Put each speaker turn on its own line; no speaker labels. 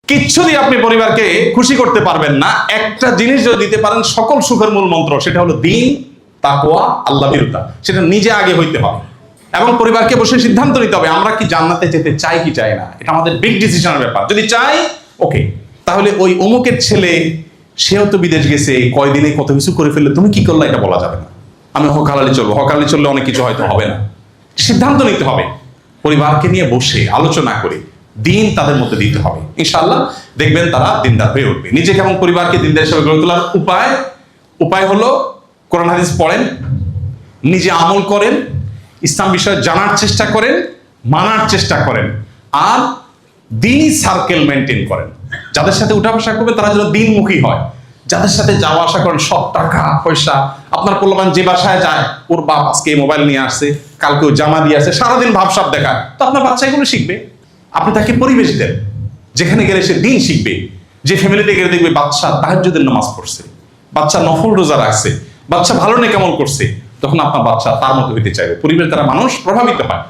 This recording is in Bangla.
কিচ্ছু দিয়ে আপনি পরিবারকে খুশি করতে পারবেন না। একটা জিনিস যদি দিতে পারেন সকল সুখের মূল মন্ত্র, সেটা হলো দ্বীন, তাকওয়া, আল্লাহ ভীরুতা। সেটা নিজে আগে হইতে হবে এবং পরিবারকে বসে সিদ্ধান্ত নিতে হবে আমরা কি জান্নাতে যেতে চাই কি চাই না। এটা আমাদের বিগ ডিসিশনের ব্যাপার। যদি চাই ওকে, তাহলে ওই অমুকের ছেলে সেও তো বিদেশ গেছে, কয়দিনে কত কিছু করে ফেললে, তুমি কি করলে এটা বলা যাবে না। আমি হকালালি চলবো, হকালালি চললে অনেক কিছু হয়তো হবে না। সিদ্ধান্ত নিতে হবে পরিবারকে নিয়ে বসে আলোচনা করে, দিন তাদের মধ্যে দিতে হবে। ইনশাআল্লাহ দেখবেন তারা দিনদার হয়ে উঠবে। নিজেকে এবং পরিবারকে দিনদার হিসেবে গড়ে তোলার উপায় হলো কোরআন হাদিস পড়েন, নিজে আমল করেন, ইসলাম বিষয়ে জানার চেষ্টা করেন, মানার চেষ্টা করেন, আর দিনই সার্কেল মেনটেন করেন। যাদের সাথে উঠা বসা করবে তারা যেন দিনমুখী হয়। যাদের সাথে যাওয়া আসা করেন, সব টাকা পয়সা, আপনার পোলাপান যে বাসায় যায়, ওর বাপ আজকে মোবাইল নিয়ে আসছে, কালকে জামা দিয়ে আসছে, সারাদিন ভাবসাব দেখা, তো আপনার বাচ্চা এগুলো শিখবে। আপনি তাকে পরিবেশ দেন, যেখানে গেলে সে দিন শিখবে। যে ফ্যামিলিতে গেলে দেখবে বাচ্চা তাহাজ্জুদের নামাজ পড়ছে, বাচ্চা নফল রোজা রাখছে, বাচ্চা ভালো নেকামল করছে, তখন আপনার বাচ্চা তার মতো হইতে চাইবে। পরিবেশ দ্বারা মানুষ প্রভাবিত হয়।